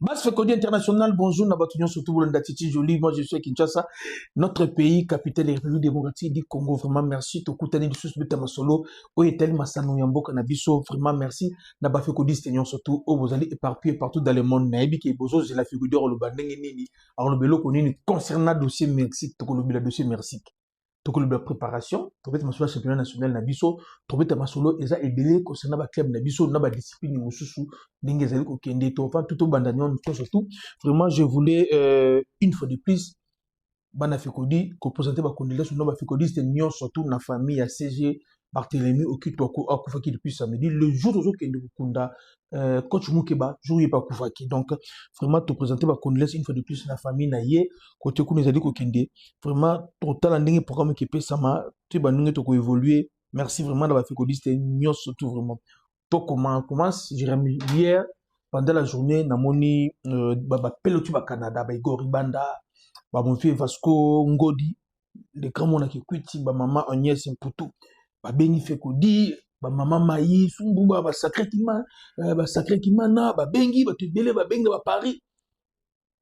Bas Fekodi International, bonjour, Nabatunion, surtout Titi Jolie, moi je suis à Kinshasa, notre pays, capitale et République démocratique du Congo, vraiment merci, Tokutani du Sous Beta Masolo, Oyetel Masano Yambo Kanabiso, vraiment merci, Naba Fekodi Sténion, surtout, vous allez éparpiller partout dans le monde, Naïbi qui est bozo, j'ai la figure d'or, le Bandengini, alors le Bélo Konini, concernant le dossier Mexique, le dossier Mexique. Tokolo la préparation, trouver ta masolo championnat national na biso, trouver ta masolo eza ebele concernant ba club na biso na ba discipline mosusu ndenge ezali ko kende to enfin tout au bandanion surtout vraiment je voulais une fois de plus bana Fekodi ko présenter ba condoléances no ba Fekodi c'était nion surtout na famille à CG Barthélemy Okitoko akufaki depuis samedi le jour où kende kunda coach Mukeba jour il pas kufaki donc vraiment te présenter ba condoléances une fois de plus na famille na ye côté ku nezali ko kende vraiment total ndenge programme qui peut sama tu ba ndenge to ko évoluer merci vraiment na ba Fekodi c'était nion surtout vraiment to commence Jérémy hier pendant la journée na moni ba pelotu ba Canada ba Igor Ibanda ba mon fils Vasco Ngodi le grand mona ki kwiti ba maman Agnès Mputu ba bengi Fekodi ba maman Maï Sumbuba ba sacré kimana ba bengi ba tebele ba bengi ba Paris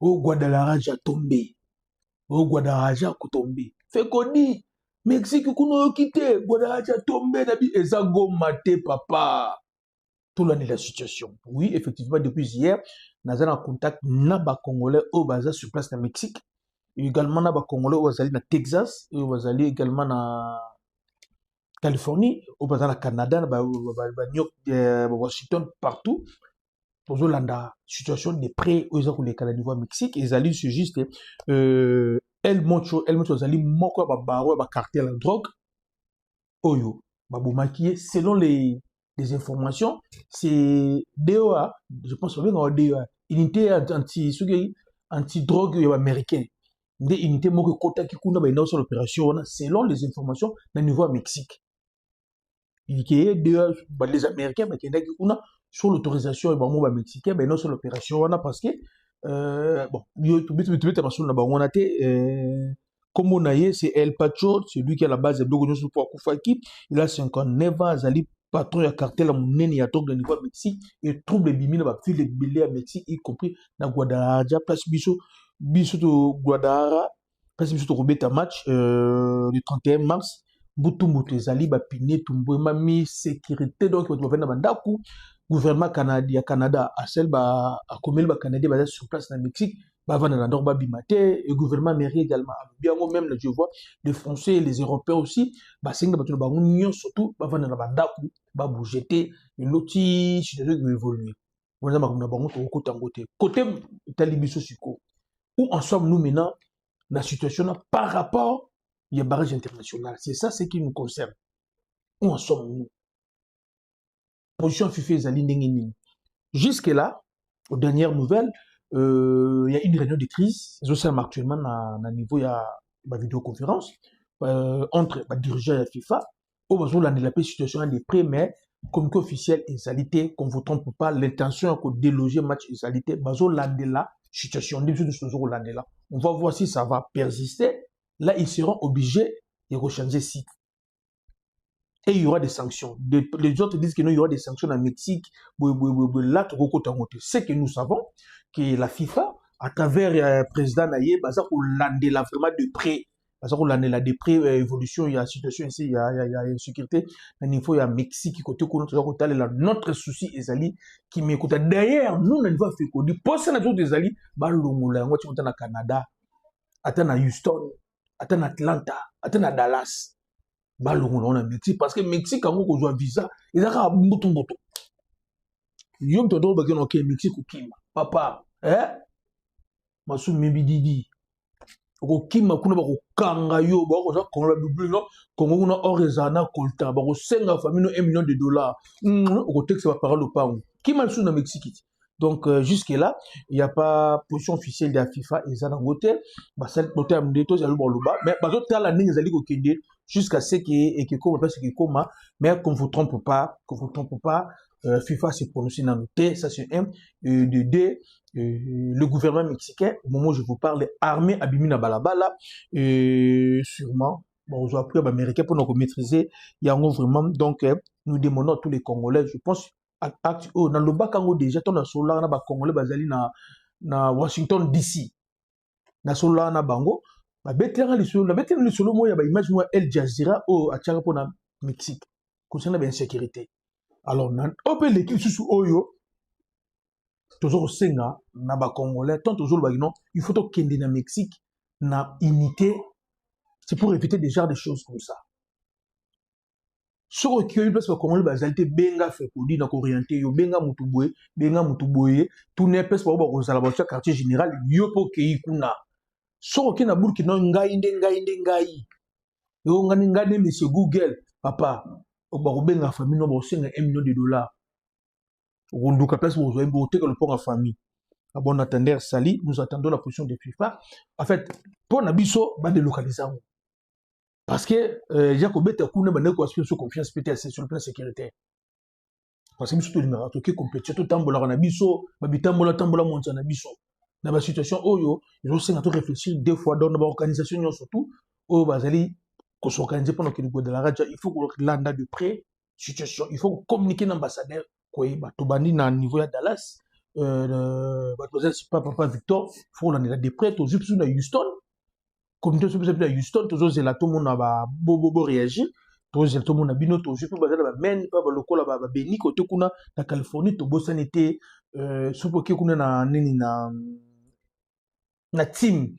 o Guadalajara ja tombé o Guadalajara ko tombé Fekodi Mexique kuno kité Guadalajara ja tombé na bi ezago maté papa tout l'année la situation oui effectivement depuis hier naza en contact na ba congolais au baza sur place na Mexique également na ba congolais au bazali na Texas et au bazali également na Californie au bazali na Canada na ba New York Washington partout pour la situation de près aux gens les Canadiens au Mexique ils allaient c'est juste El Mocho zali moko ba baro ba cartel la drogue oyo ba bomaki selon les informations c'est DOA je pense bien en DOA unité anti drogue américain des unités moko kota ki kuna ba ina sur l'opération selon les informations na niveau à Mexique il y a les américains ba kenda ki kuna sur l'autorisation et ba mo ba mexicain ba ina sur l'opération parce que bon yo tout bête na ba on a comme on a c'est El Pacho c'est lui qui est à la base de Dogo Nyosu pour Kufaki il a 59 ans azali patron ya cartel à monene ya drogue de niveau Mexique et trouble bimina ba fil de billet à Mexique y compris na Guadalajara place biso to Guadalajara place biso to robeta match le 31 mars butu mutu ezali ba pine tumbo mami sécurité donc on va na bandaku gouvernement Canada a celle ba a commis ba Canadien basé sur place na Mexique ba vana na ndorba bimate et gouvernement américain également bien même je vois les Français et les Européens aussi ba singa ba ba union surtout ba vana na bandaku ba bougeter une loti situation qui évoluer on a ma bango to côté talibiso siko où en sommes nous maintenant la situation par rapport il y a barrage international c'est ça ce qui nous concerne où en sommes nous position FIFA ezali ndenge nini jusque là aux dernières nouvelles il y a une réunion de crise ezosala actuellement na niveau ya ba vidéoconférence entre ba dirigeants ya FIFA oyo bazolandela pe situation des prêts mais communiqué officiel ezali te qu'on vous trompe pas l'intention ya kodéloger match ezali te bazolandela situation nde biso nyonso tozokolandela on va voir si ça va persister là ils seront obligés de rechanger site et il y aura des sanctions. Les autres disent qu'il y aura des sanctions en Mexique. Là, c'est que nous savons que la FIFA, à travers le président Naye, pour l'andela vraiment de près, pour l'andela de près, évolution, il y a situation ici, il y a insécurité, il niveau il y a Mexique, côté notre souci Ezali, qui m'écoute. D'ailleurs, nous, on va faire quoi? Du poste na tout Ezali, balongola, on va au Canada, à Houston, à Atlanta, à Dallas. Balongo na Mexique parce que Mexique quand on a visa ils a mbutu yom to do bageno ok Mexique ukima papa masu mibididi ko kima kuna bako kanga yo bako za kongo la bible no kongo kuna orezana kolta bako senga famille no 1 million de dollars ko texte ba parole pango kima su na Mexique donc jusque là il y a pas position officielle de la FIFA et ça dans côté ba celle côté amdeto za luba mais ba zo tala ningi zali ko kende jusqu'à ce que comme parce que comme mais qu'on vous trompe pas FIFA s'est prononcé dans le T ça c'est un de deux le gouvernement mexicain au moment où je vous parle armée abimina balabala sûrement bon on a pris américain pour nous maîtriser il y a vraiment donc nous demandons à tous les Congolais je pense dans le Bakango déjà ton solar na ba Congolais bazali na na Washington DC na solo na bango ba betlera le solo mo ya ba image mo El Jazeera o atiaka pona Mexique concernant la insécurité. Alors on peut l'équipe sous oyo toujours senga na ba congolais tant toujours ba non il faut to kende na Mexique na unité, c'est pour éviter des genres de choses comme ça. Ce qui est place congolais bazalité benga fait pour dire orienté yo benga mutuboye tout n'est pas pour ba za la quartier général yo po kei kuna so ki na Burkina ngai yo ngani ngade monsieur Google papa ba benga famille no ba senga $1 million runduka place pour zoembo boté que le pont en famille. À bon attendeur Sali, nous attendons la position de FIFA. En fait, pour Nabiso, va délocaliser. Parce que Jacob Beta Kouna va ne pas sur confiance peut-être sur le plan sécuritaire. Parce que surtout le numéro qui compétit tout tambola on Nabiso, babitambola tambola monta Nabiso. Dans la situation oyo, ils ont essayé de réfléchir deux fois dans l'organisation surtout au Bazali qu'on s'organise pendant que nous de la radio, il faut que l'anda de près situation, il faut communiquer l'ambassadeur quoi to bandi na niveau de Dallas. C'est pas papa Victor, il faut l'en est de près, tout juste à Houston. Communauté sur à Houston, tout le monde tout le monde a bobo réagi, tout le monde a bino, tout juste basé là men, pas le col là Beni côté kuna na Californie, tout bossa n'était sur que kuna na nini na team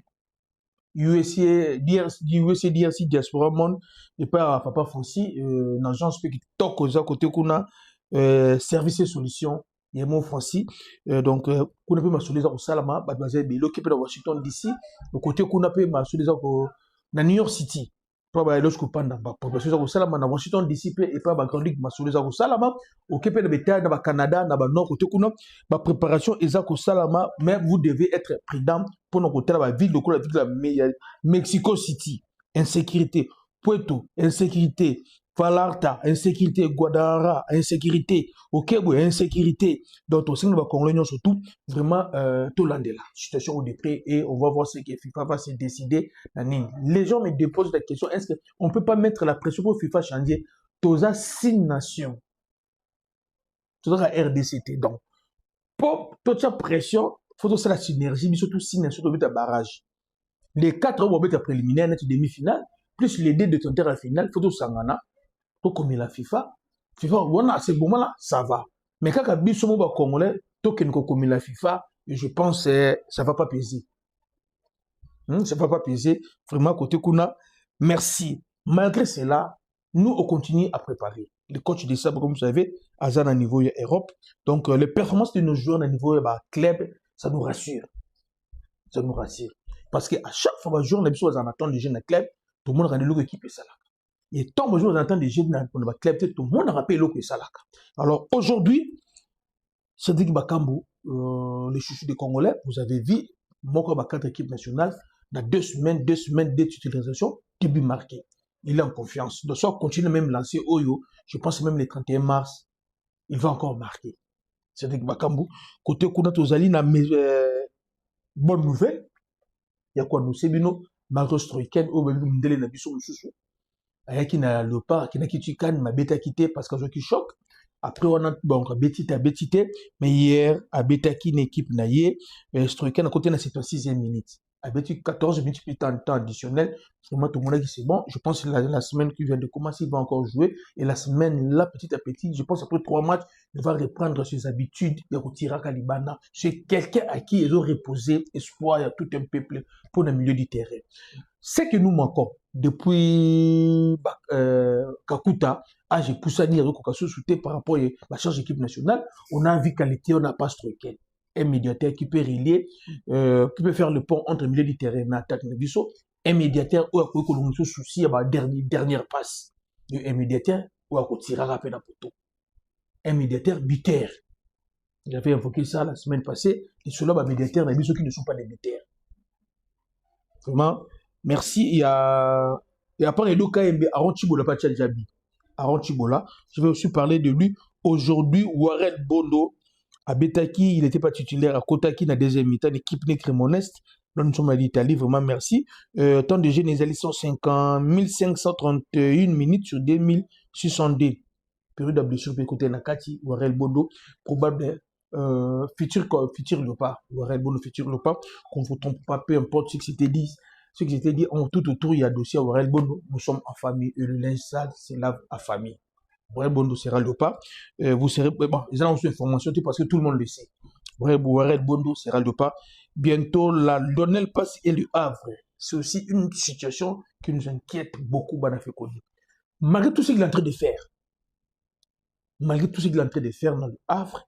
USA DRC Diaspora Monde et pas papa Fonsi, une agence qui toque aux côté kuna service et solutions. Il y a mon Francis, donc qu'on a pu m'assurer au Salama, Badmazel Bello, qui est à Washington DC, le côté qu'on a pu m'assurer au New York City, pas à l'autre pendant, pour m'assurer au Salama, à Washington DC, et pas à Grand League, m'assurer au Salama, au Québec de Bétail, dans le Canada, dans le Nord, côté qu'on a, ma préparation est au Salama, mais vous devez être prudent pour nos côtés, la ville de Mexico City, insécurité, Puerto, insécurité. Falarta, insécurité, Guadalajara, insécurité, Okebwe, insécurité. Donc, au sein de la Congolais, surtout, vraiment, tout l'an de là. Situation au dépré et on va voir ce que FIFA va se décider. Les gens me déposent la question, est-ce qu'on ne peut pas mettre la pression pour FIFA changer? Toza 6 nations. Toza RDCT. Donc, pour toute cette pression, il faut que la synergie, mais surtout 6 nations, il faut barrage. Les 4 vont être préliminaires, net demi-finale, plus les 2 de ton terrain final, il faut que Sangana. Comme la FIFA, à ce moment-là, ça va. Mais quand il y a des Congolais, comme la FIFA, je pense que ça ne va pas peser. Ça ne va pas peser. Vraiment, côté Kuna, merci. Malgré cela, nous, on continue à préparer. Le coach de Sabre, comme vous savez, à un niveau Europe. Donc, les performances de nos joueurs à niveau club, ça nous rassure. Ça nous rassure. Parce qu'à chaque fois que joueur, on a besoin d'attendre les jeunes club, tout le monde a une équipe et ça là. Et tant que vous entendez des jeunes dans le club, tout le monde a rappelé l'eau que ça là. Alors aujourd'hui, Cédric Bakambu, les chouchous des Congolais, vous avez vu, mon 4 équipes nationales, dans 2 semaines, 2 titularisations, début marqué. Il est en confiance. Donc, soit continue même lancer Oyo, je pense même le 31 mars, il va encore marquer. Cédric Bakambu, côté Kuna Tozali, na bonne nouvelle. Il y a quoi nous, c'est bino, malgré Stroiken, ou même Mdele na biso chouchou. Qui n'a le pas, qui n'a quitté Cannes, m'a bêta quitté parce que je qui choque. Après, on a bon, bêtité, mais hier, à bêta qui une équipe naïe, Stroiken à côté de cette 6e minute. À bêta 14 minutes plus temps additionnel. Vraiment, tout le monde a dit c'est bon. Je pense que la semaine qui vient de commencer, il va encore jouer. Et la semaine là, petit à petit, je pense après 3 matchs, il va reprendre ses habitudes. Il retira Kalibana. C'est quelqu'un à qui ils ont reposé espoir. Il y a tout un peuple pour le milieu du terrain. Ce que nous manquons depuis Kakuta, j'ai poussé à dire que par rapport à la charge d'équipe nationale, on a vu qualité, on n'a pas Stroiken. Un médiateur qui peut relier, qui peut faire le pont entre le milieu du terrain et l'attaque. Un médiateur où il y a souci à la dernière passe. Un médiateur où il y a tiré rapide à poteau. Un médiateur buteur. J'avais invoqué ça la semaine passée. Et ceux-là, les médiateurs, ceux qui ne sont pas des buteurs. Vraiment, merci. Il y a pas les deux KMB, Aaron Chibola, pas Tchadjabi. Aaron Chibola, je vais aussi parler de lui. Aujourd'hui, Warren Bondo, à Betaki, il n'était pas titulaire. À Kotaki, dans la deuxième mi-temps, l'équipe Crémonest. Là, nous sommes à l'Italie, vraiment merci. Temps de jeu, les alliés sont 1531 minutes sur 2602. Période de blessure, côté Nakati, Warren Bondo, probable futur Léopard, Warel Bondo futur Léopard, qu'on ne vous trompe pas, peu importe ce que c'était dit. Ce que j'étais dit, tout autour, il y a dossier Warel Bondo, nous sommes en famille, et le linge sale, c'est lave à famille. Warel Bondo sera Léopard, vous serez, bon, ils ont une information parce que tout le monde le sait. Warel Bondo sera Léopard. Bientôt, la Lionel Passe et le Havre. C'est aussi une situation qui nous inquiète beaucoup, Banafekoni. Malgré tout ce qu'il est en train de faire, malgré tout ce qu'il est en train de faire dans le Havre,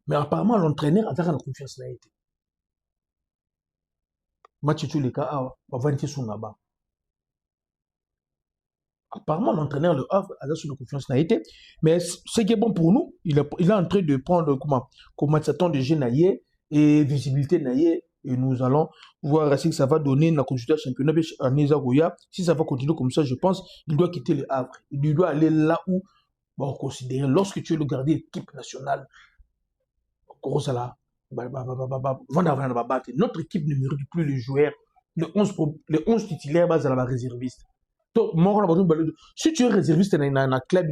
mais apparemment, l'entraîneur a la confiance là été. Match tous les cas, on va dire son là-bas. Apparemment, l'entraîneur le Havre a la confiance là été. Mais ce qui est bon pour nous, il est en train de prendre comment s'attend de jeu naïe et visibilité naïe. Et nous allons voir si ça va donner la consultation championnat à Nezagoya. Si ça va continuer comme ça, je pense qu'il doit quitter le Havre. Il doit aller là où on considère, lorsque tu es le gardien d'équipe nationale, notre équipe ne mérite plus les joueurs, les 11 titulaires basés à la réserviste. Si tu es réserviste dans un club,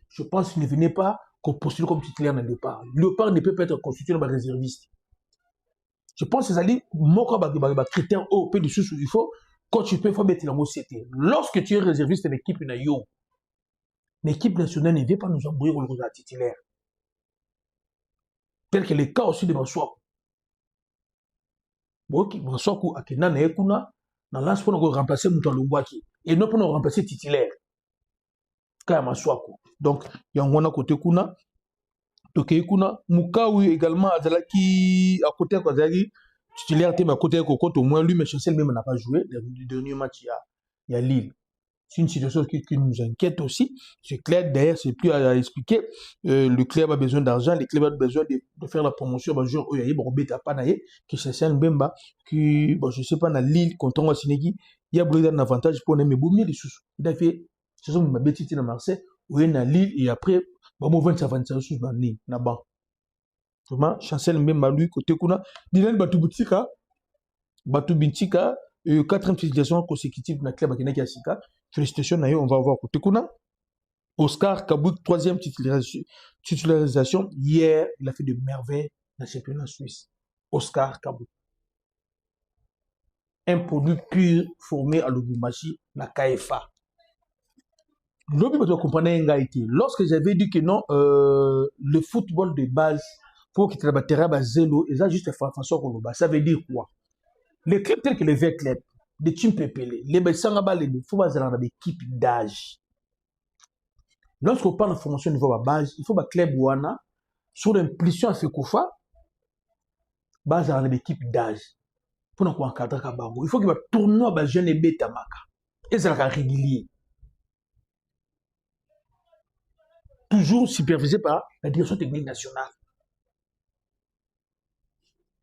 je pense qu'il ne venait pas qu'on postule comme titulaire dans le départ. Le départ ne peut pas être constitué dans la réserviste. Je pense que c'est un critère au peu de sous il faut quand tu peux mettre la CT. Lorsque tu es réserviste de l'équipe l'équipe nationale ne vient pas nous embrouiller au rôle titulaire. Tel que le cas aussi de Maswaku. Maswaku a Kenan et Ekuna, dans l'ans pour nous remplacer Moutalongwaki et non pour nous remplacer titulaire. Kaya Maswaku. Donc, il y a un côté Kuna. Toke Kuna, Mukawi également, Azalaki, à côté de Azalaki, titulaire, à côté de Kokot, au moins lui, mais Chancel même n'a pas joué. Le dernier match, il y a Lille. C'est une situation qui nous inquiète aussi. C'est clair, d'ailleurs, c'est plus à expliquer. Le club a besoin d'argent, le club a besoin de faire la promotion. Bon, il y a Beta Panaye, qui cherche un Bemba, qui, bon, je sais pas, dans Lille, contre Wassinegi, il y a un avantage pour Némé Boumé, les sous. Il a fait, c'est ça, ma bêtise dans Marseille, où il y a Lille, et après, bon, 25 sous dans Lille, là-bas. Vraiment, Chancel Mbemba, lui, côté Kuna, Dylan Batuboutika, 4e félicitations consécutive dans le club à Sika. Félicitations, on va voir côté Kuna. Oscar Kabouk, 3e titularisation. Hier, il a fait de merveilles dans le championnat suisse. Oscar Kabouk. Un produit pur formé à Lubumbashi, la KFA. Lorsque j'avais dit que non, le football de base, pour qu'il travaille à zéro, et ça juste façon qu'on ça veut dire quoi? Les clubs tels que les Verts Clubs, les Team Pépélé, les Bessangaba, les Foubas dans l'équipe d'âge. Lorsqu'on parle de formation au niveau de base, il faut que le club Wana, sur l'impulsion à Fekoufa, base dans l'équipe d'âge. Pour nous encadrer Kabango. Il faut qu'il va tourner à jeune et bêta maka. Et ça sera régulier. Toujours supervisé par la direction technique nationale.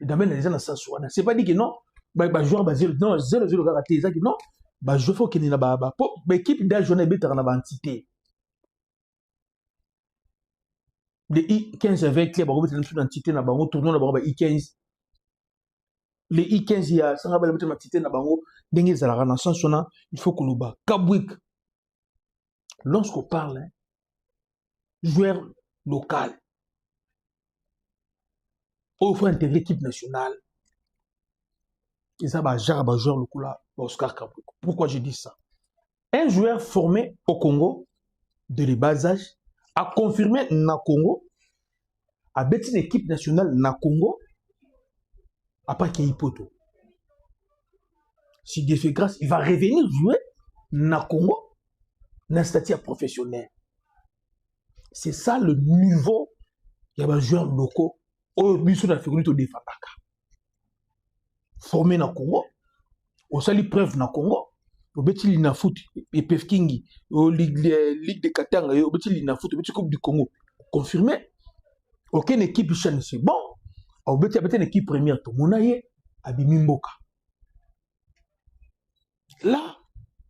Et d'amener les gens dans ce sens. C'est pas dit que non. Joueur basé non 0-0 va rater ça non je faut qu'il y ait une équipe d'âge on est bête en entité les I15 avec club on va mettre une entité na bango tournons na bango I15 les I15 il y a ça va mettre une entité na bango dengue za la renaissance il faut que nous bas Kabwik lorsqu'on parle joueur local il faut intégrer l'équipe nationale. Et ça va joueur le coup là, Oscar Kabwik. Pourquoi je dis ça? Un joueur formé au Congo, de les bas âges, a confirmé na Congo, a bâti une équipe nationale na Congo, à part qu'il y ait Poto. Si Dieu fait grâce, il va revenir jouer na Congo, na statut professionnel. C'est ça le niveau, il y a des joueurs locaux, au but de la figure de Fataka. Formé na Congo, au sali preuve na Congo, au beti na foot et Pefkingi, au ligue de Katanga, au beti na foot, au beti coupe du Congo. Confirmé, aucune équipe chaîne c'est bon. Au beti une équipe première, tout mon aïe, Abimimboka. Là,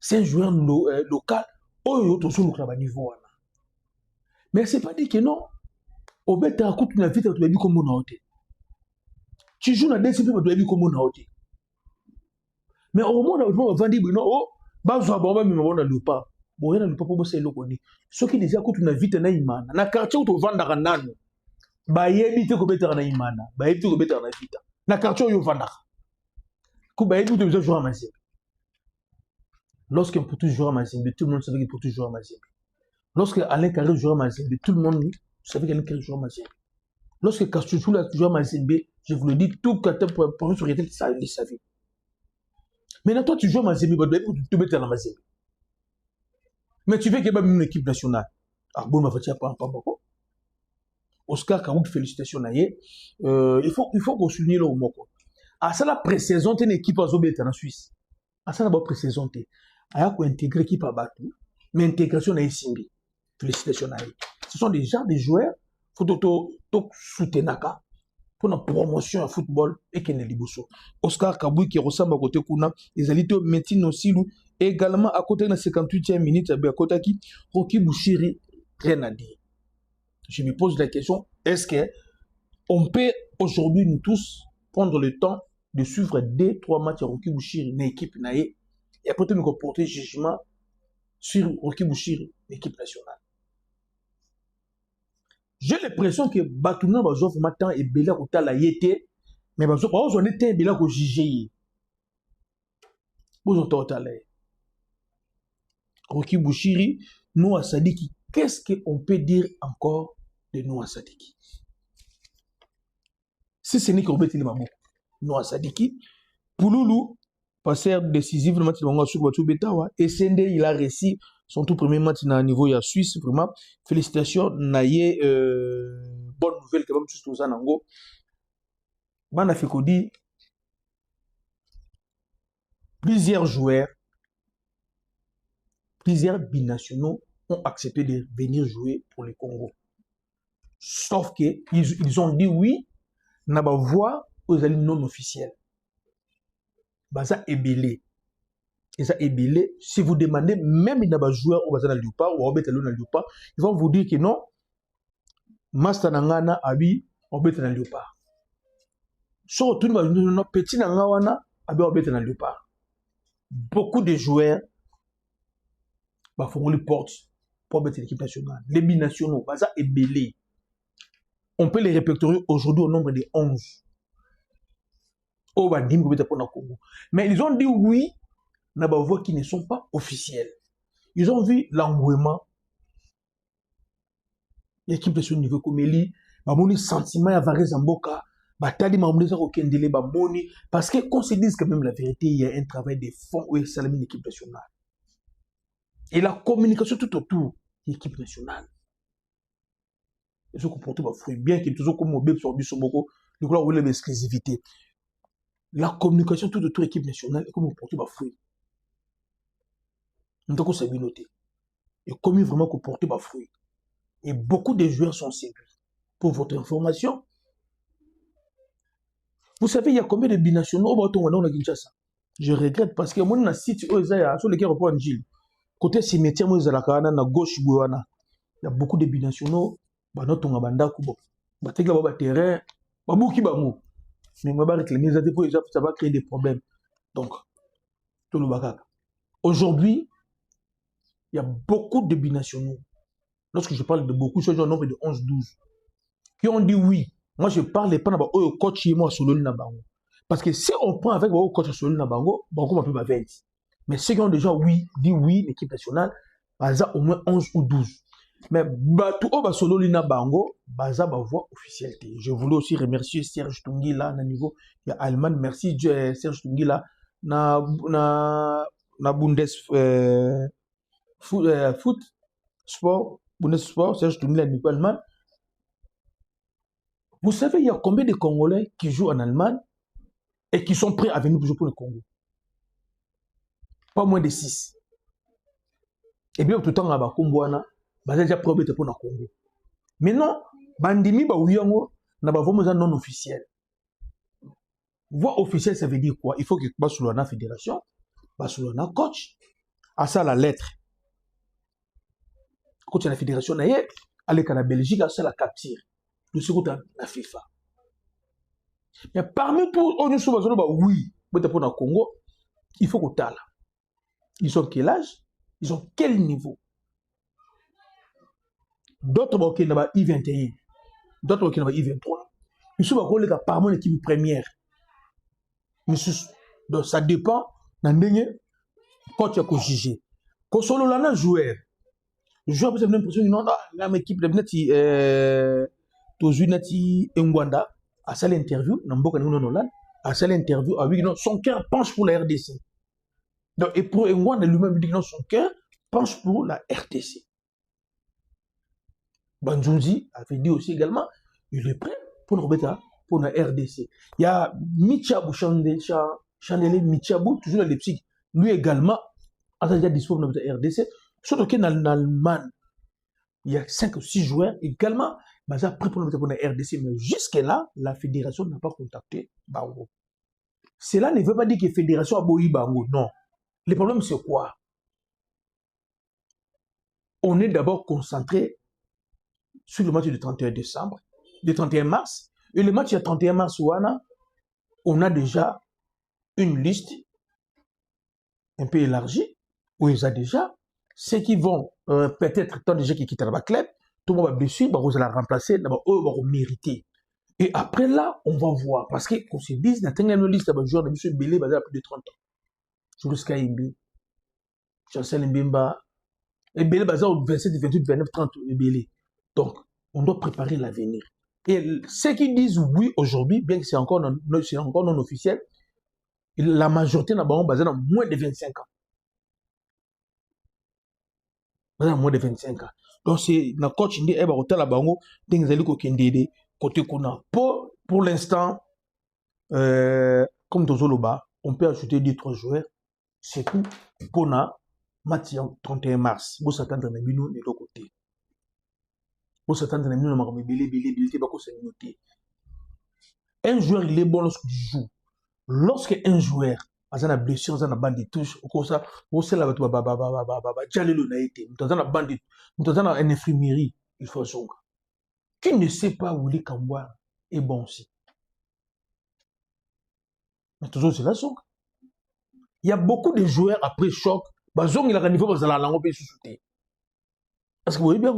c'est un joueur local, au tout sur le niveau. Mais c'est pas dit que non. Au beti à coup na vite, tu as vu comme on a été. Tu joues dans des équipes, tu as vu comme on a été. Mais au moment où on va dire, non, oh, bah, je vais me le pas. Bon, il y a le pas pour bosser le connaît. Ce qui déjà coûte une vite na imana. Na quartier où tu vends dans nano. bayebi te kobetaka na imana bayebi te kobetaka na vita na quartier oyo ovandaka ko bayebi te besoin jouer à Mazembe. Lorsqu'un Poutou jouera à Mazembe, tout le monde savait que Poutou jouera à Mazembe. Lorsque Alain Carré jouera à Mazembe, tout le monde savait qu'Alain Carré jouera à Mazembe. Lorsque Kastuchou jouera à Mazembe, je vous le dis, tout Qatar pour sur Retel, ça le savait. Maintenant, toi, tu joues à Mazembe, tu te mets dans Mazembe. Mais tu veux qu'il y ait même une équipe nationale. Ah bon, ma fatia pas beaucoup. Oscar Kaouk, félicitations. Il faut qu'on souligne le mot. Ah, ça, la pré-saison, t'es une équipe à Zobet en Suisse. Ah, ça, la pré-saison, t'es. Ah, il faut intégrer l'équipe à Batou. Mais intégration à Simbi. Félicitations. Ce sont déjà des joueurs. Il faut soutenir pour la promotion à football et qu'il y ait Liboso. Oscar Kaboui qui ressemble à côté Kuna, les alliés Métine aussi, également à côté de la 58e minute, à côté qui Rocky Bouchiri, rien à dire. Je me pose la question, est-ce qu'on peut aujourd'hui nous tous prendre le temps de suivre 2-3 matchs à Rocky Bouchiri, une équipe naïe, et après nous porter jugement sur Rocky Bouchiri, l'équipe nationale. J'ai l'impression que Batouna va jouer vraiment et Bela Kota la yété, mais va jouer on était Bela ko jugé. Vous entendez Rocky Bouchiri, Noah Sadiki. Qu'est-ce qu'on peut dire encore de Noah Sadiki? Si ce n'est qu'on peut dire Noah Sadiki, Pouloulou, passeur décisif le match de Bango sur Batu Betawa, et Sende, il a réussi son tout premier match à niveau ya Suisse, vraiment. Félicitations, naïe, bonne nouvelle quand même, tout ça, Nango. Bana Fekodi, plusieurs joueurs, plusieurs binationaux ont accepté de venir jouer pour le Congo. Sauf qu'ils ont dit oui, n'a pas voix aux alliés non officiels. Baza Ebele. Et ça Ebele, si vous demandez, même il n'a pas joué au Baza Naliupa ou au Betalo Naliupa, ils vont vous dire que non, Master Nangana Abi, au Betalo Naliupa. Surtout, petit Nangawana, Abi au Betalo Naliupa. Beaucoup de joueurs font les portes pour mettre l'équipe nationale. Les binationaux, Baza Ebele. On peut les répertorier aujourd'hui au nombre de 11. Mais ils ont dit oui, n'a pas voix qui ne sont pas officiels. Ils ont vu l'engouement. L'équipe de ce niveau comme Eli, Mamoni sentiment à Varese Zamboka, Batali Mamoni Okendele Bamoni, parce que qu'on se dise quand même la vérité, il y a un travail de fond où il y a une équipe nationale. Et la communication tout autour de l'équipe nationale. Ils ont comporté des fruits, bien qu'ils toujours comme Mobile sur Bissomoko, le coup où il y a l'exclusivité. La communication tout autour de l'équipe nationale est comme comporter des fruits. Donc, on s'est noté. Et comme vraiment comporter des fruits. Et beaucoup de joueurs sont séduits. Pour votre information, vous savez, il y a combien de binationaux au Kinshasa? Je regrette parce que moi, dans le site sur lequel on reprend Gilles, côté cimetière, moi, na gauche, il y a beaucoup de binationaux. Notre terrain, mais on va réclamer ça va créer des problèmes. Donc, tout le bagage. Aujourd'hui, il y a beaucoup de binationaux. Lorsque je parle de beaucoup, je suis un nombre de 11-12 qui ont dit oui. Moi, je parle pas de coach et moi sur le Nabango. Parce que si on prend avec le coach sur le Nabango, on peut pas 20. Mais ceux qui ont déjà dit oui, l'équipe nationale, baza au moins 11 ou 12. Mais tout au solo lina bango, baza ba voix officielle. Je voulais aussi remercier Serge Tungila na niveau de Allemagne. Merci Serge Tungila na Bundes foot sport Bundesport Serge Tungila na niveau Allemagne. Vous savez, il y a combien de Congolais qui jouent en Allemagne et qui sont prêts à venir jouer pour le Congo? Pas moins de 6. Et bien, tout le temps, à Bakumbwana, déjà prêt pour le Congo. Mais non, Bandimi, n'a pas vraiment non officiel. Voix officielle, ça veut dire quoi? Il faut que Basulana fédération, Basulana coach, à ça la lettre. Coach de la fédération, allez à la Belgique, à ça la capture. Le second à la FIFA. Mais parmi tous, on est souvent oui, pour le Congo, il faut qu'on tala. Ils ont quel âge? Ils ont quel niveau? D'autres, qui n'ont pas I21. d'autres qui n'ont pas I23. Ils sont pas par équipe première. Donc ça dépend d'un coach à juger. Quand solo là un joueur peut être l'impression que non là l'équipe de nati tozu nati Ngwanda à ça l'interview n'amboka non non là à ça l'interview ah oui non son cœur penche pour la RDC. Donc et pour Ngwanda lui-même dit non son cœur penche pour la RDC. Banjunzi avait dit aussi également il est prêt pour nous remettre pour la RDC. Il y a Michabu Chandele Michabu, toujours le Leipzig. Lui également, a déjà disponible dans la RDC. Surtout qu'en Allemagne, il y a 5 ou 6 joueurs également, prêts pour la RDC. Mais jusque-là, la fédération n'a pas contacté Bango. Cela ne veut pas dire que la fédération a boyi Bango. Non. Le problème, c'est quoi? On est d'abord concentré sur le match du 31 décembre, du 31 mars. Et le match du 31 mars, on a déjà une liste un peu élargie, où ils ont déjà ceux qui vont peut-être tant déjà qui quittent la club, tout le monde va blesser, vous allez la remplacer, eux vont mériter. Et après là, on va voir. Parce qu'on se dit, dans une liste de joueurs de M. Belé, il a plus de 30 ans. Julius Kaimbi, Chancel Mbimba, et Belé, il a 27, 28, 29, 30, Belé. Donc, on doit préparer l'avenir. Et ceux qui disent oui aujourd'hui, bien que c'est encore non officiel, la majorité n'a pas basé dans moins de 25 ans. Dans moins de 25 ans. Donc, c'est la coach qui dit, eh ben, hôtel à Bango, t'es côté Kuna. Pour l'instant, comme Tozoloba, on peut ajouter 2-3 joueurs. C'est tout. Kuna, Mathieu, 31 mars. Vous s'attendez à nous de l'autre côté. Vous s'attendez à nous de un joueur, il est bon lorsqu'il joue. Lorsque un joueur a une blessure, a une bande de touche, ou comme ça, vous savez, dans une infirmerie, il faut jouer. Qui ne sait pas où les Kambois est bon aussi. Mais toujours, c'est la zone. Il y a beaucoup de joueurs après choc, il a un niveau, parce que vous voyez bien,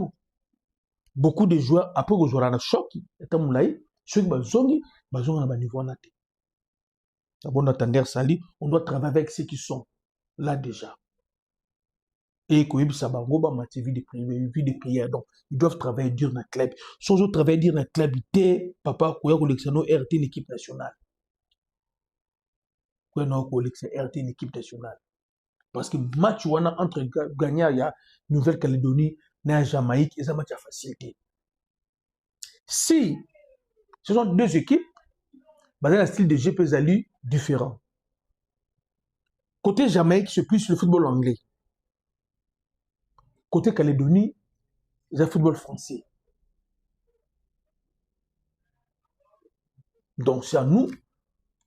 beaucoup de joueurs après que vous aurez un choc, ceux qui ont un niveau naté. On doit travailler avec ceux qui sont là déjà. Et qu'ils savent vie de prière. Donc, ils doivent travailler dur dans le club. Si ils travaillent dur dans le club, papa, quoi, RT l'équipe nationale. Quoi, RT l'équipe nationale. Parce que match entre gagnants, il y a Nouvelle-Calédonie, et Jamaïque, et ça match à facilité. Si ce sont deux équipes, basées dans un style de jeu Zali différent. Côté Jamaïque, c'est plus le football anglais. Côté Calédonie, c'est le football français. Donc, c'est à nous,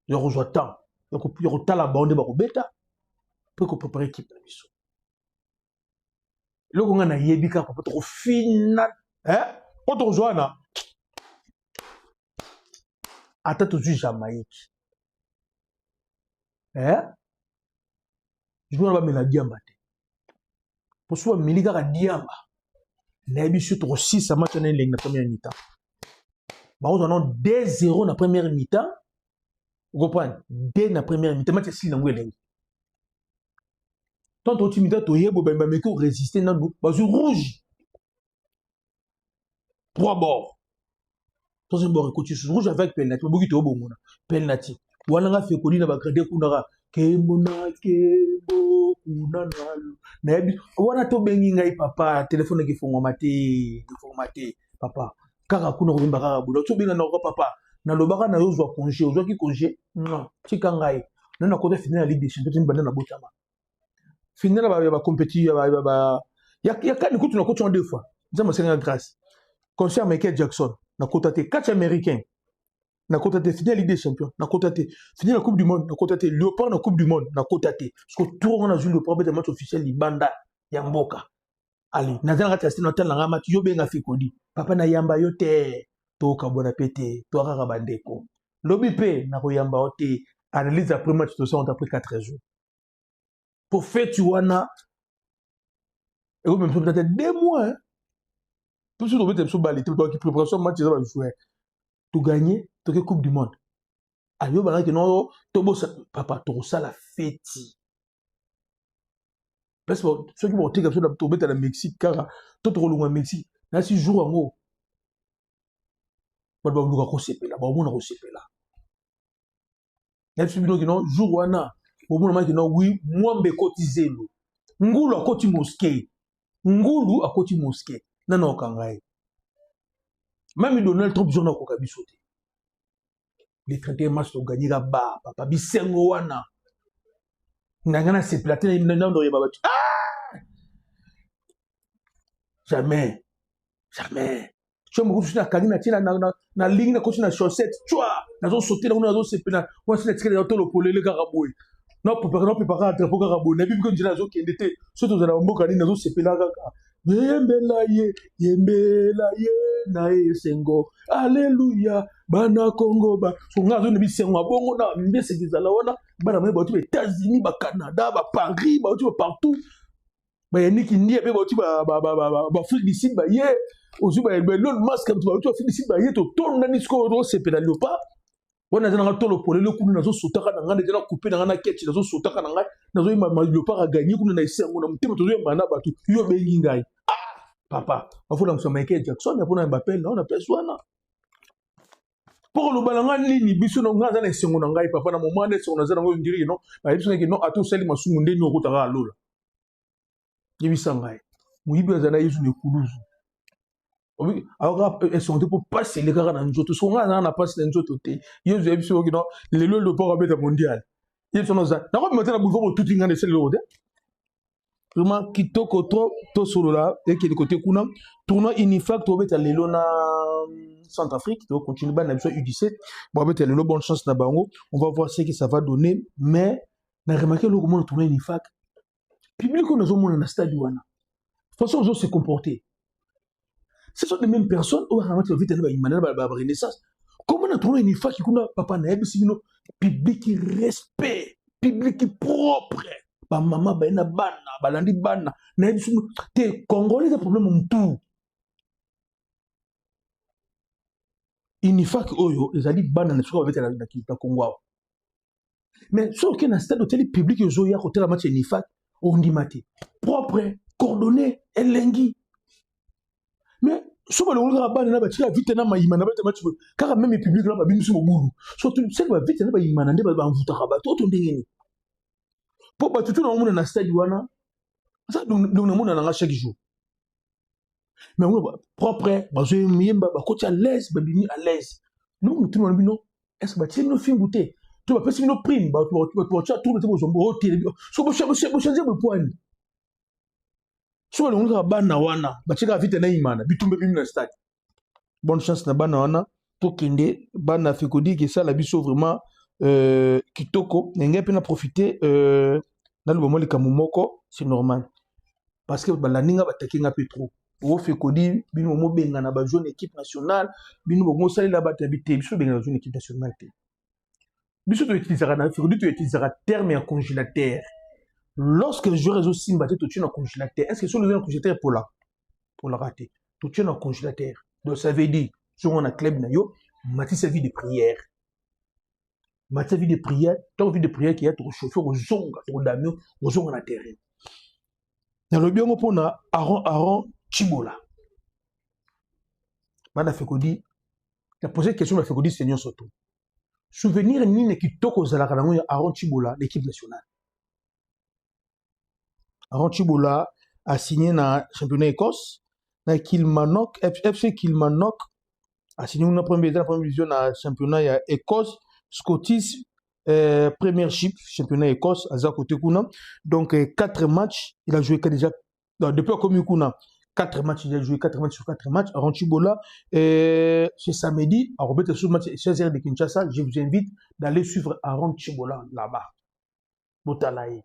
je rejoins tant. Donc, on peut la bande de bêta pour qu'on prépare l'équipe. Là, on a yébika pour être au final. Hein? Quand on joue, attends, tu joues Jamaïque. Hein? Je ne vais pas me la dire. Pour soi, je vais me la dire. Nabi surtout 6 à match en la première mi-temps. Bah, on a 2-0 dans la première mi-temps. Vous comprenez? Dès la première mi-temps, match est dans le tant que tu me dis, tu as résister dans nous. Bah, je rouge. 3 bords. Troisième bord, écoute, tu rouge avec penalty. Beaucoup de bon penalty. Ou alors, on a fait qu'on a gradé qu'on aura. Kemona, kebo, kunanalu. Nabi, on a tout bengi papa, téléphone qui font maté, papa. Kaka kuna ko mbaka bulo. Tout bengi na papa. Na lobaka na yo zwa congé, ozwa ki congé. Non, tikangai. Non na côté final la Ligue des Champions, une bande na botama. Final ba compétit ya quand écoute na coach en 2 fois. Ça me sert grâce. Concert Michael Jackson, na côté catch américain. Na côté final Ligue des Champions, na côté final la Coupe du Monde, na côté Léopard na Coupe du Monde, na côté parce que tout on a joué le premier match officiel Libanda ya Mboka. Allez, na zanga testi na tel na match yo benga fikodi. Papa na yamba yo te to ka bona pété, to ka bandeko. Lobi pe na ko yamba ote analyse après match to ça on après 4 jours. Pour faire tu wana et même peut-être 2 mois hein. Tout ce que tu as dit, préparation match, tu vas jouer. Tu gagnes, tu as Coupe du Monde. Ayo, non, papa, tu as la fête. Parce que ceux qui vont te dire que tu vas au Mexique, car tu es au Mexique. Là, si je joue en haut, tu vas là. Même si tu jour wana, oui, moi me cotiser lo. Ngulu a koti mosquée. Ngulu a koti mosquée. Nana okangai. Même Donald Trump jona ko kabisote. Les 31 matchs to gagner la ba, papa bisengo wana. Ngana se platé na ndo yeba batu. Ah! Jamais. Jamais. Tu me dis na kalina tina na ligne na koti na chaussette. Twa, nazo sauter na nazo se pena. Moi c'est tiré dans le polele garaboué. Non, préparer un drapeau carabo. N'a plus que dire nazo qui était. Surtout dans la mboka ni nazo se pena kaka. Yembela ye na sengo. Alléluia. Bana Congo ba. So ngazo ne bisengo bongo na mbese kizala wana. Bana me ba tu États-Unis, ba Canada, ba Paris, ba tu partout. Ba yaniki ndiye be ba tu ba Afrique du Sud ba ye. Ozu ba l'autre masque tu ba tu Afrique du Sud ba ye to tourne na nisko do se pena leopa. On a déjà tolo pour le coup nous avons sauté quand on a déjà coupé dans la quête nous avons sauté quand on a nous avons le pas à gagner qu'on a essayé on a monté tout le monde batu yo be ngai ah papa il faut lancer Michael Jackson et pour un Mbappé là on a besoin là pour le balanga ni biso no ngaza na sengo na ngai papa na moment de sengo na zana ngo ndiri non ba biso ke non ato sali masumu ndeni no kotaka alola yebisa ngai muyibi azana yesu ne kuluzu alors elles sont pour passer les gars dans notre sont là on a passé dans notre côté ils ont vu que non les lots de port à mondial ils sont là d'accord maintenant vous voyez tout ingénieur c'est le haut vraiment kitoko to solo là et qui est de côté kuna tournoi Unifac to beta lelo na Centrafrique to continue ba na U17 bon beta lelo bonne chance na bango on va voir ce que ça va donner mais na remarqué le comment tournoi Unifac public on a zo mona na stade wana façon on se comporter. Ce sont les mêmes personnes qui ont été en renaissance. Comment on a trouvé une fois qui a papa naïb, c'est un public respect, public propre. Ba maman ba ina bana, balandi bana. Naïb te Congolais des problèmes en tout. Une fois que oyo, les ali bana ne sont pas avec la Congo. Mais sur qu'un stade hôtel public yo zoya côté la match une fois on dit maté. Propre, coordonné, elengi. Mais si on a un na batira vite na maïmana bete match car même public là ba bimusu mobulu surtout c'est ba vite na ba imana nde ba mvuta ka ba to ndengeni po ba tutu na mona na stade wana ça donc na mona na chaque jour mais on propre ba zo yemba ba côté à l'aise ba bimi à l'aise nous tout le monde est-ce ba tino fin goûter tu vas passer une prime ba tu tout le temps au télé so bo changer bo point. So le monde bana wana bachika vite na imana bitumbe bimi na stade bonne chance na bana wana pour kende bana fikodi que ça la biso vraiment kitoko nenge pe na profiter dans le moment le kamumoko c'est normal parce que la ninga batakinga pe trop o fikodi bino mo benga na ba jeune équipe nationale bino mo sali la batabité biso benga na jeune équipe nationale te biso to utilisera na fikodi to utilisera terme en congélateur. Lorsque le joueur réseau Simba tu tiens un congélateur, est-ce que sur le congélateur pour la rater? Tu tiens un congélateur. Donc ça veut dire, sur un club nayo, mati sa vie de prière. Mati sa vie de prière, ton vie de prière qui est ton chauffeur au zonga, ton damion, au zonga na terrain. Dans le bien on a Aaron Chibola. Mana Fekodi, la posé question à Fekodi Seigneur Soto. Souvenir ni ne qui toko zalaka na Aaron Chibola, l'équipe nationale. Aaron Chibola a signé dans le championnat Écosse, dans Kilmarnock, FC Kilmarnock a signé une première division dans le championnat Écosse, Scottish Premiership, championnat Écosse, à côté Kuna. Donc 4 matchs, il a joué déjà, depuis comme Kuna, 4 matchs, il a joué 4 matchs sur 4 matchs. Aaron Chibola, c'est samedi, à Robert sur le match 16h de Kinshasa, je vous invite d'aller suivre Aaron Chibola là-bas. Botalaï.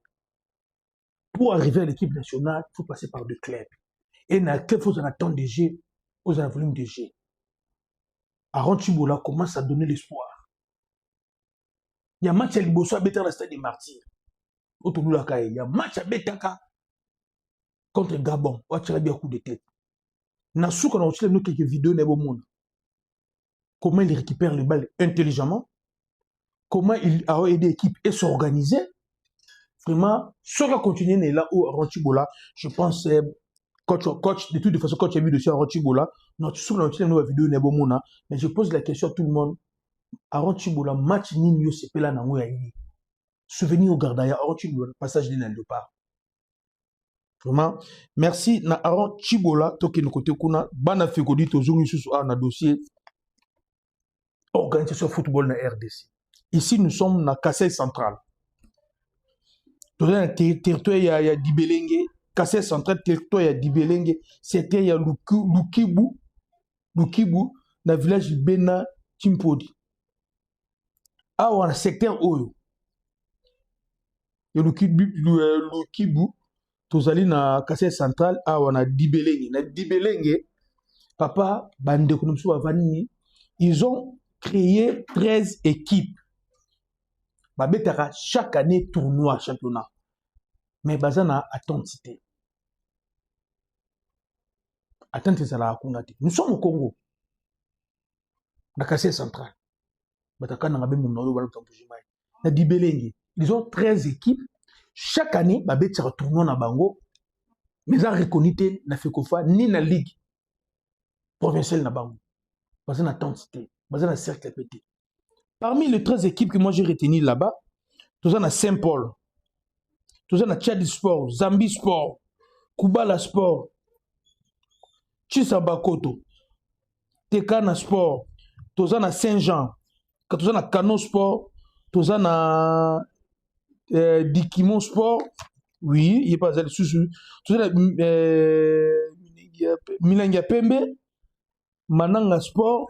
Pour arriver à l'équipe nationale, il faut passer par 2 clubs. Et dans il faut attendre des jeux, aux un volume de jeux. Aaron Chibola commence à donner l'espoir. Il y a un match à Liboso à Béta dans le stade des Martyrs. Il y a un match à Bétaka contre Gabon. On va tirer bien un coup de tête. Nasu qu'on a aussi nous quelques vidéos dans le monde. Comment il récupère les balles intelligemment, comment il a aidé l'équipe et s'organiser. Vraiment, ce qui continue là où Aranchibola, je pense, coach, de toute façon, coach a vu dessus Aranchibola, notre sous la vidéo n'est bon, mais je pose la question à tout le monde. Aranchibola, match Nino, c'est pas là, n'a souvenir au Gardaya, Aranchibola, passage d'un départ. Vraiment, merci na Aranchibola, toki no côté kuna, bana fekodi tozungi sous un dossier organisation football na RDC. Ici, nous sommes na Kassai Central. Dans le territoire, il y a Dibelenge. Kassai Central, territoire, il y a Dibelenge. C'était il y a Lukibu, dans le village Bena Timpodi. Ah, on a secteur Oyo. Il y a Lukibu, Tozali na Kassai Central. Ah, on a Dibelenge. Na Dibelenge, papa, Bande Konomsu Avani, ils ont créé 13 équipes. Babetara chaque année tournoi championnat. Mais bazana attentité. Attente ça la kunati. Nous sommes au Congo. Na Kassai Central. Bataka na ngabembe mnolo balo tampujimai. Na Dibelenge. Ils ont 13 équipes. Chaque année babetara tournoi na bango. Mais ça reconnu na Fekofa ni na ligue provinciale na bango. Bazana attentité. Bazana cercle petit. Parmi les 13 équipes que moi j'ai retenues là-bas, tout ça na Saint-Paul, tout ça na Tchad Sport, Zambie Sport, Kubala Sport, Chisabakoto, Tekana Sport, tout ça na Saint-Jean, tout ça na Kano Sport, tout ça na Dikimon Sport, oui, il n'y a pas de souci, tout ça na Milenga Pembe, Mananga Sport,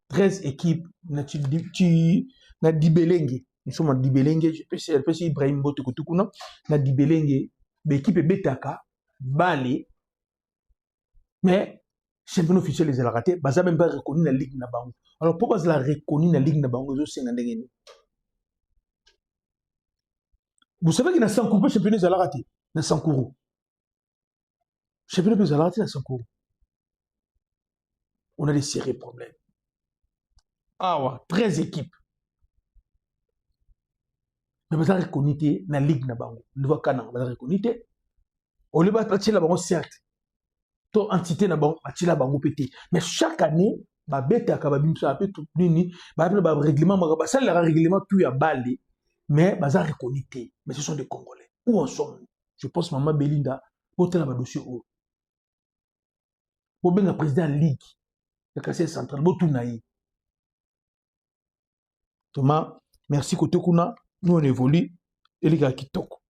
13 équipes na Dibelenge. Nous sommes à Dibelenge, je peux essayer Ibrahim Bote Kotukuna, na Dibelenge, l'équipe est Betaka, Balé, mais champion officiel les a raté, bah ça même pas reconnu la Ligue Nabango. Alors pourquoi ça l'a reconnu la Ligue Nabango? Vous savez qu'il y a 100 coupes, championnat les a raté, na 100 courous. Championnat les a raté, na 100 courous. On a des sérieux problèmes. Ah ouais, 13 équipes. Mais vous avez reconnu la Ligue Nabango. Nous voyons qu'on a reconnu. On les bat la bango certes. Toute entité Nabango, la bango pété. Mais chaque année, bah bête à kababim ça peut tout nini, bah règlement, bah ça le règlement tout à balé. Mais bah ça reconnu. Mais ce sont des Congolais. Où en sommes-nous? Je pense maman Belinda, pour tel dossier où. Pour bien le président de la Ligue, le Kassai Central, pour tout naï. Thomas, merci côté kuna. Nous on évolue et les gars qui toquent.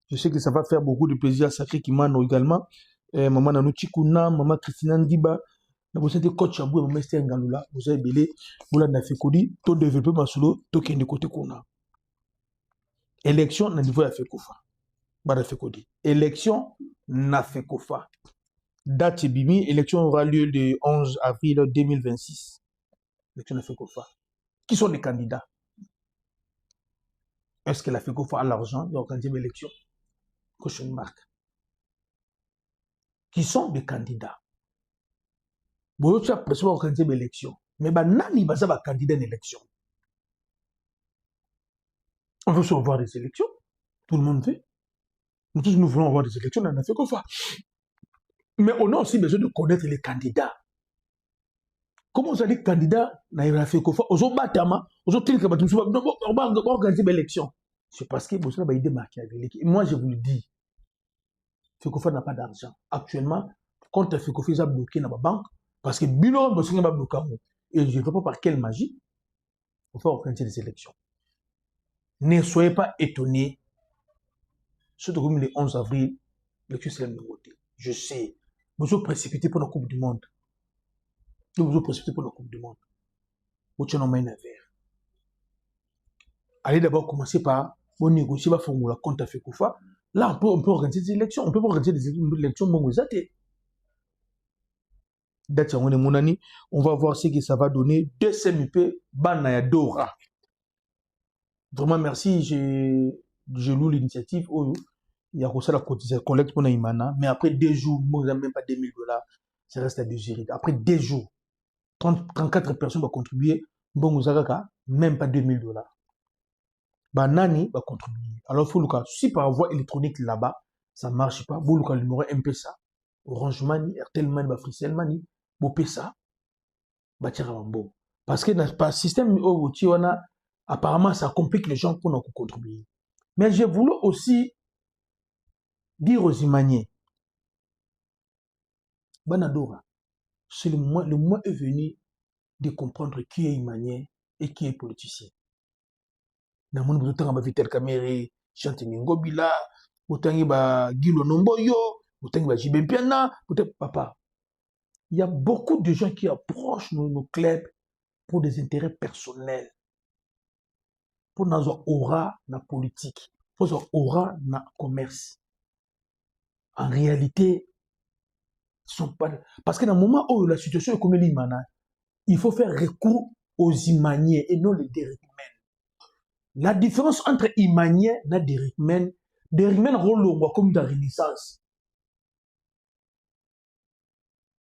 Je sais que ça va faire beaucoup de plaisir à Sacré Kimano également. Maman Nanouchi Kuna, maman Christina Ndiba, vous êtes coach à bout, maman Esther Ngaloula, vous avez belé, vous l'avez fait codi, tout développé Masolo, tout qui est de côté Kuna. Élection n'a niveau à fait Kofa. Bada fait codi. Élection n'a fait Kofa. Date Bimi, élection aura lieu le 11 avril 2026. Élection n'a fait Kofa. Qui sont les candidats? Est-ce que la FECOFA a l'argent d'organiser l'élection? Question marque. Qui sont des candidats? Vous avez l'impression d'organiser l'élection. Mais nani va être candidat à l'élection? On veut se revoir des élections. Tout le monde veut. Nous tous nous voulons avoir des élections dans la FECOFA. Mais on a aussi besoin de connaître les candidats. Comment ça dit candidat dans la FECOFA? On va organiser l'élection. C'est parce que vous avez démarqué avec. Moi, je vous le dis. FECOFA n'a pas d'argent. Actuellement, quand FECOFA a bloqué dans la banque, parce que Bilon va bloquer. Et je ne sais pas par quelle magie, on va organiser des élections. Ne soyez pas étonnés. Surtout comme le 11 avril, l'élection c'est la nouveauté. Je sais. Vous êtes précipité pour la Coupe du Monde. Vous êtes précipité pour la Coupe du Monde. Vous êtes en main à verre. Allez d'abord commencer par négocier la formule compte à FECOFA. Là, on peut organiser des élections. On peut organiser des élections. On va voir ce que ça va donner. 2 CMP, Banaya Dora. Vraiment, merci. Je loue l'initiative. il y a aussi la collecte pour Imana, mais après 2 jours, moi, même pas $2000, ça reste à désirer. Après 2 jours, 34 personnes vont contribuer, bon, même pas $2000. Banani va contribuer. Alors, il faut le cas. Si par voie électronique là-bas, ça ne marche pas, vous le numéro M-Pesa, Orange Money, Airtel Money, Free Money, vous payez ça, bon. Parce que dans le système, apparemment, ça complique les gens pour nous contribuer. Mais je voulais aussi dire aux Imaniens, Banadora, le mois est venu de comprendre qui est Imanien et qui est politicien. Dans mon besoin, on va Vitel Kamere, Chantini Ngobila, Otangi ba Gilo Nomboyo, Otangi ba Jibempiana, peut-être papa. Il y a beaucoup de gens qui approchent nos clubs pour des intérêts personnels. Pour notre aura na politique, pour notre aura na commerce. En réalité, ils sont pas. Parce que dans le moment où la situation est comme l'Imana, il faut faire recours aux Imaniens et non les Derrickmen. La différence entre Imaniens et Derrickmen, Derrickmen roulent comme dans la Renaissance.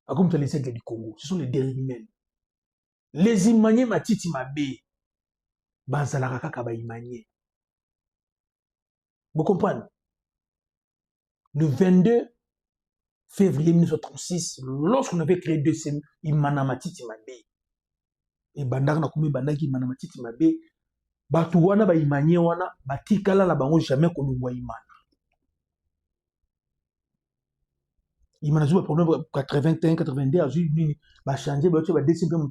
Comme dans les aigles du Congo, ce sont les Derrickmen. Les Imaniens Matiti Mabé, Bazalaraka Kaba Imaniens. Vous comprenez? Le 22 février 1936, lorsqu'on avait créé DCM, Imana Matiti Mabé. Et Bandar na koumi Bandaki Imana Matiti Mabé, Batuwana ba Imaniens wana, Batikala la bango jamais kolungwa Imana. Imana a problème 81, 82, a changé, a DCM,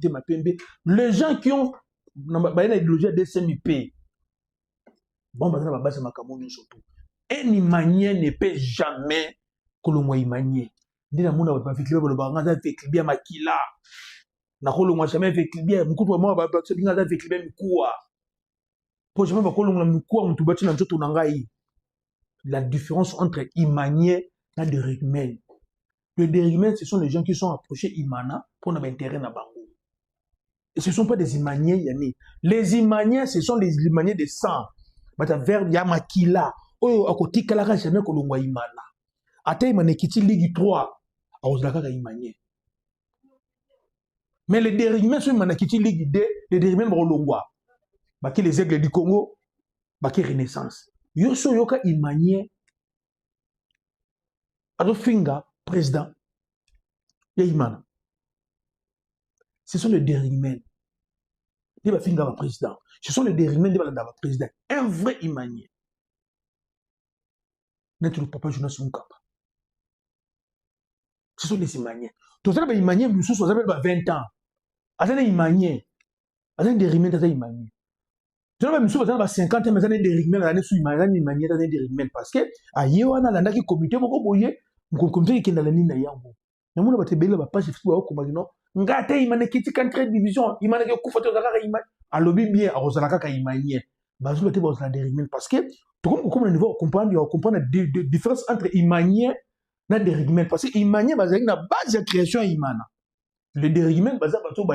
les gens qui ont une idéologie de DCMP, bon, bah, ça base Makamoni surtout. Un Imanien ne peut jamais kolongwa Imanien. Ndi na muna ba fikliba ba bangaza fikliba makila. Na kolongwa jamais fikliba mkutu wa ba bingaza fikliba mikuwa. Po jamais ba kolongwa mikuwa mtu bati na njoto na ngai. La différence entre Imanien et Derrickmen. Les Derrickmen, ce sont les gens qui sont approchés Imana pour avoir intérêt na bango. Et ce ne sont pas des Imaniens yani. Les Imaniens, ce sont les Imaniens de sang. Bata vers Yamakila. Oyo akoti kalaka jamais kolongwa Imana. Ata Imane kiti Ligue 3. Aozlaka Imanien. Mais les Derrickmen sont Imane kiti Ligue 2. Les Derrickmen rolongwa. Baki les aigles du Congo. Baki Renaissance. Yoso yoka Imanien. Ado Finga, président. Imana. Ce sont les Derrickmen. Ils va Finga président. Ce sont les Derrickmen qui va président. Un vrai Imanien. N'est-ce pas Jonas Moukapa? Ce sont les Imaniens. Tout ça, les Imaniens, nous sommes 20 ans. Azana Imanien. Azana Derrickmen, Azana Imanien. Tu vois, nous sommes 50 ans, mais Azana Derrickmen, Azana Imanien, Azana Derrickmen. Parce que, à Yewana, l'anda qui comité, mon comité, mon comité qui est dans la ligne Yango. Nous avons été belé, pas chez toi, comme dit non. Ngate Imane qui est 4 division, Imane qui est Koufato Zaka Imanien. À l'objet bien, à Rosalaka Imanien. Bazou était dans la Derrickmen. Parce que, comme le niveau, on comprend la différence entre Imanien et Derrickmen. Parce que Imanien, c'est la base de création Imana. Le Derrickmen, c'est la base de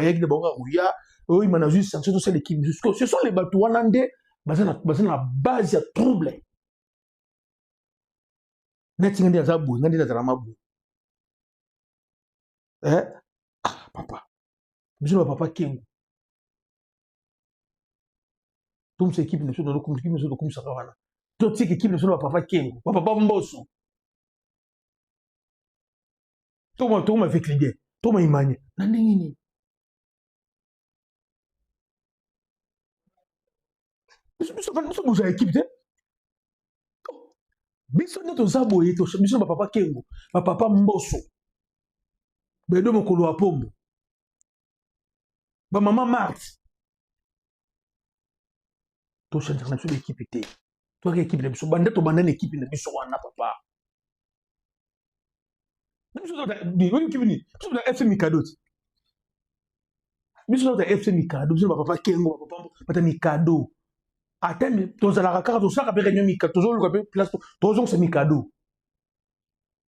l'équipe. Ce sont les bateaux hollandais, c'est la base de trouble. Netingandi azabu, ngandi azaramabu. Papa. Bisous papa Kengo. Toute cette équipe ne sont de comme ça. Toute cette équipe ne sont pas papa Kengo. Papa Mbosso. Tout le monde fait l'idée. Tout le monde Imanien. Nandingini. Nous sommes une équipe. Bisous notre zabo et tout. Bisous papa Kengo. Papa Mbosso. Bedo mokolo wa pombo. Ba maman Marthe. To change na l'équipe était. Toi l'équipe de biso banda to banda l'équipe de biso wana papa. Biso to da FC Mikado. Biso to da FC Mikado, biso papa Kengo, papa Mikado. Attends, to za la carte to ça ka réunion Mikado, to zo le place to zo c'est Mikado.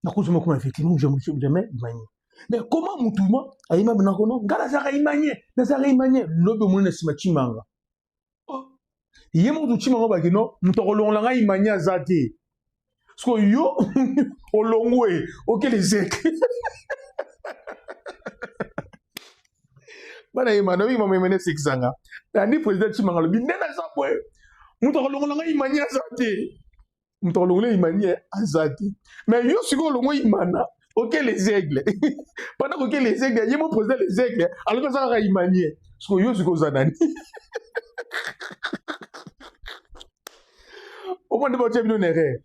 Na ko zuma ko effectivement jamais Imanien. Mais comment Moutouma a Imam Nakono ngala za Imanien, na za Imanien, lobe mo na sima chimanga. Yemo du chimanga ba kino, mutokolo nga Imanien azate. que yo, au long way, ok les écs. Bana imana wi mama imane sexanga. Tandi président Chimangalo bindena sa boy. Muto kolongo nga imanya zate. Muto kolongo imanya azate. Mais yo siko kolongo imana, ok les aigles. Pendant que les aigles, yemo président les aigles, alors que ça va imanya. Parce que yo siko zanani. Au moins de votre millionnaire.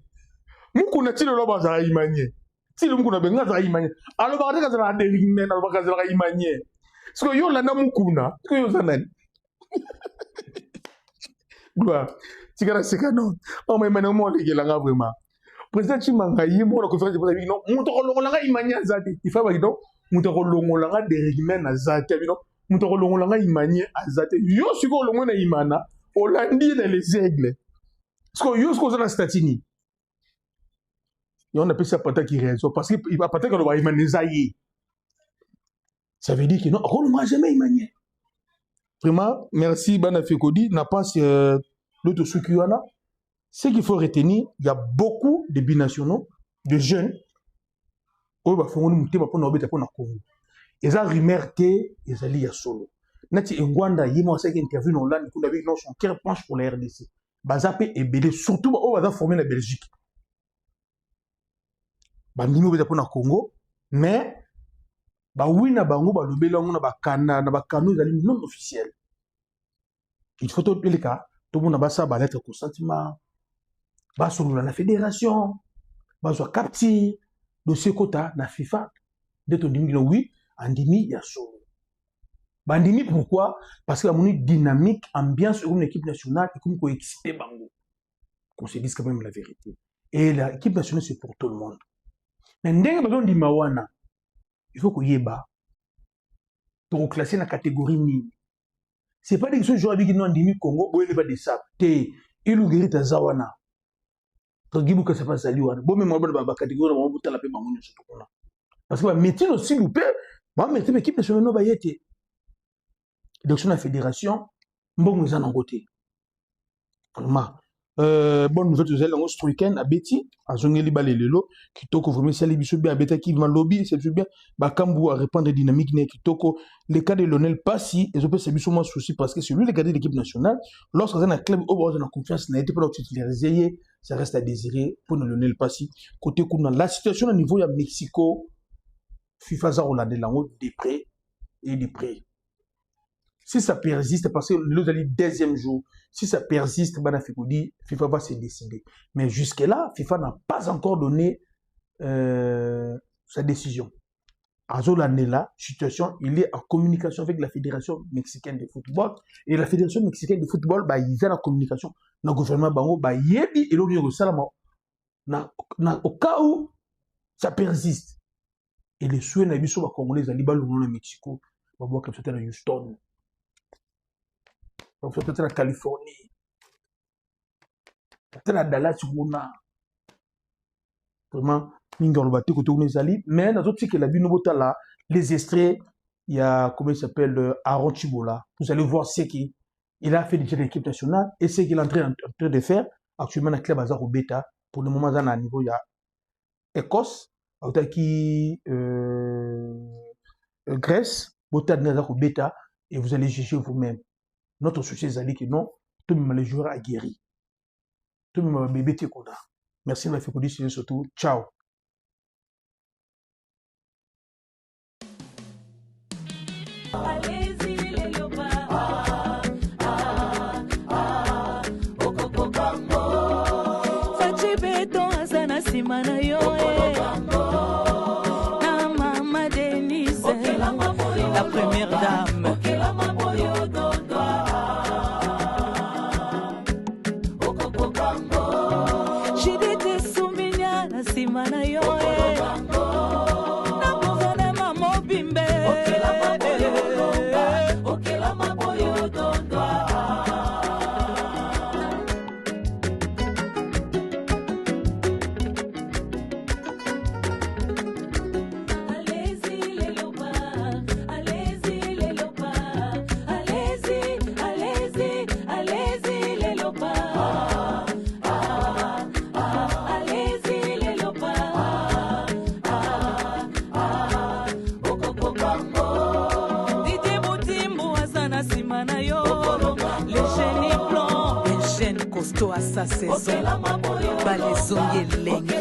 Mukuna tilo lo baza imanye. Tilo mukuna benga za imanye. Alo bakateka za derine na bakaza za imanye. Parce que yo landa mukuna, parce que yo zanani. Gloire. Tigara seka non. On m'a imane mo legelanga vraiment. Président Chimanga yimo na conférence de presse non, muto kolonga imanye azate. Il faut ba non, muto kolonga derine na zate non. Muto kolonga imanye azate. Yo siko kolonga na imana, Olandi na les aigles. Parce que yo siko za statini. Et on appelle ça pata qui raison. Parce qu'il va pata qu'on va imaniser. Ça veut dire que non, on ne va jamais imanier. Vraiment, merci Bana Fekodi. N'a pas l'autre Sukiwana. Ce qu'il faut retenir, il y a beaucoup de binationaux, de jeunes. Ils vont faire un thème pour nous pour le Congo. Ils ont remarqué, ils ont lié solo. Nati Ngwanda, il y a une interview dans l'année qu'on a vu son cœur penche pour la RDC. Bazapé et Bélé, surtout, on va former la Belgique. Bandimi beta pona Congo, mais ba wina bango ba lobela ngona ba kana na ba kanu zali non officiel. Il faut tout le cas, tout le monde ba sa ba lettre consentement, ba solo la fédération, ba zo capti dossier quota na FIFA de ton dimi oui, andimi ya solo. Bandimi pourquoi? Parce que la monnaie dynamique, ambiance sur une équipe nationale et comme coexciter bango. Qu'on se dise quand même la vérité. Et l'équipe nationale c'est pour tout le monde. Mais ndenge bazo ndima wana, il faut que yeba pour classer la catégorie ni. C'est pas des choses qui non ndimi Congo, boye pas de ça. Te ilu girita zawana. To gibu ka safa sali wana. Bo même ba catégorie ba buta la pe bango nyoso to kona. Parce que ba métier aussi loupé, ba métier équipe nationale no ba yete. Donc sur la fédération, mbongo za na côté. Vraiment. Bonne nouvelle, vous allez en ce week-end à Betty, à Zongeli Balelelo, qui toko vraiment c'est les bisous bien à Beta qui va lobby, c'est bien, Bakambu à répandre dynamique né qui toko les cas de Lionel Passy, et je peux c'est bisous moi souci parce que c'est lui le gardien de l'équipe nationale, lorsqu'on a un club au bord de la confiance n'a été pas titularisé, ça reste à désirer pour Lionel Passy. Côté Kouna, la situation au niveau de Mexico, FIFA za Hollande lango de près et de près. Si ça persiste, parce que nous allons deuxième jour, si ça persiste, FIFA va se décider. Mais jusque-là, FIFA n'a pas encore donné sa décision. À Zolanela, situation, il est en communication avec la Fédération mexicaine de football. Et la Fédération mexicaine de football, ils ont la communication dans le gouvernement Bango, yebi et l'Union au cas où ça persiste. Et les souhaits n'a pas congolais à Liban, le Mexico, on va voir comme c'était à Houston. Donc, peut-être la Californie, peut-être la Dallas, vraiment, mais dans notre que la là, les extraits, il y a, comment il s'appelle, Aaron Chibola. Vous allez voir ce qu'il a fait déjà l'équipe nationale et ce qu'il est en train de faire actuellement dans le club Azar au Beta. Pour le moment, à un niveau, il y a Écosse, qui Grèce, Azar au Beta, et vous allez juger vous-même. Notre souci est que non, tout le monde les joueurs a guéri. Tout le monde bébé Tekoda. Merci de m'avoir fait surtout. Ciao. La première dame. Simana yo na gouvernement mobimbe okela maboyo dondo allez-y les loba sa saison balezongi elengi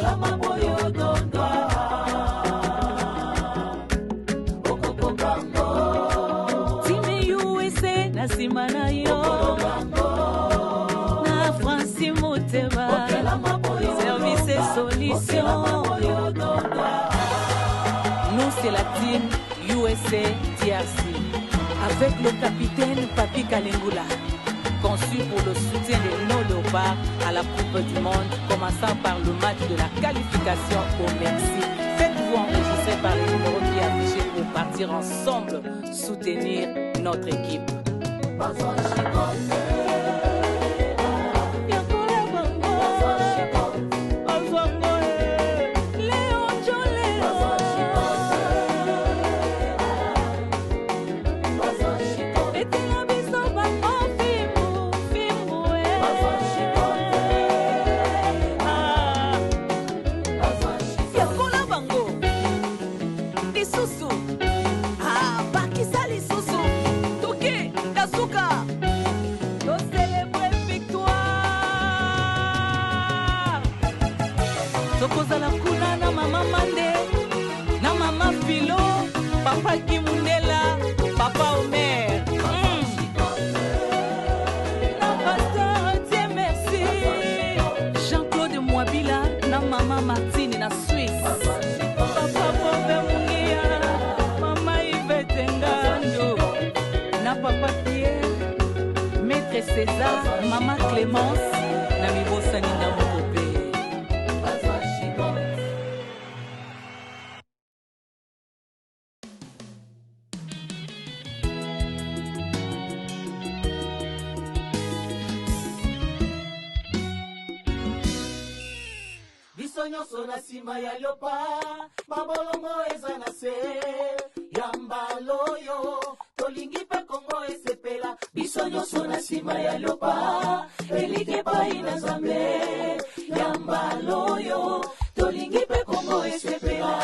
time USA na nsima na yo na Franci Muteba service et solution. Nous c'est la team USA DRC avec le capitaine Papi Kalengula, conçu pour le soutien de nos léopards à la Coupe du Monde, commençant par le match de la qualification au Mexique. Faites-vous enregistrer par les numéros qui affichés pour partir ensemble soutenir notre équipe. tokozala kuna na mama Mande na mama Philo, papa Kimundela, papa Omer. Pasteur, merci. Jean-Claude Mwabila na mama Martine na Suisse. Papa Bobe Mungia, mama Yvette Ngando na papa Pierre, maître César, mama Clémence na mibosani na Mokope. Nyonso na sima ya yopa mabolongo eza na se ya mbaloyo tolingi pe Kongo esepela biso nyonso na sima ya yopa elike pai na Nzambe ya mbaloyo tolingi pe Kongo esepela.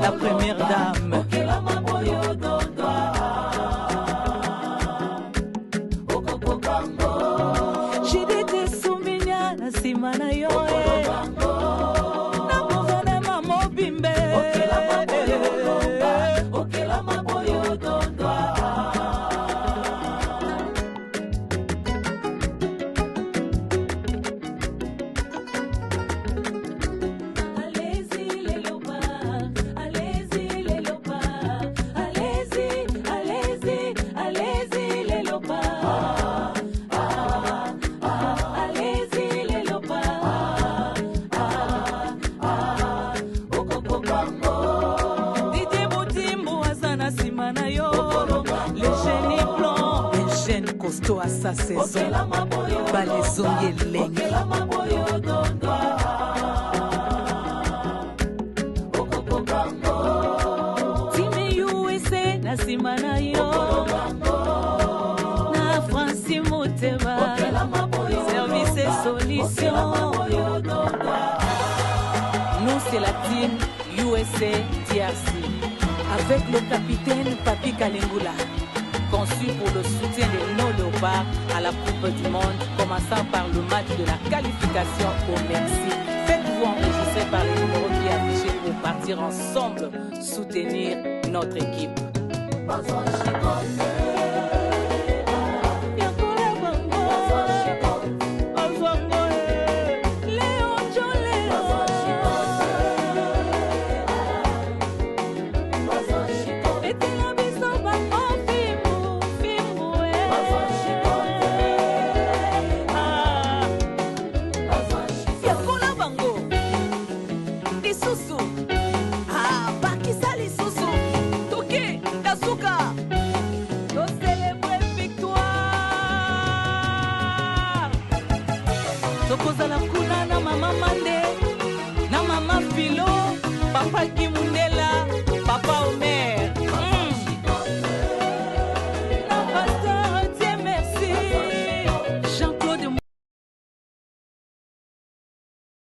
La première dame. J'ai des souvenirs na simana yo na gouvernement mobimbe. À sa saison, balezongi elengi. Time USA na nsima na yo na Franci Muteba service et solution. Nous c'est la team USA DRC avec le capitaine Papi Kalengula, conçu pour le soutien de nos léopards à la Coupe du Monde, commençant par le match de la qualification au Mexique. Faites-vous enregistrer par les numéros qui affichés pour partir ensemble soutenir notre équipe. Paki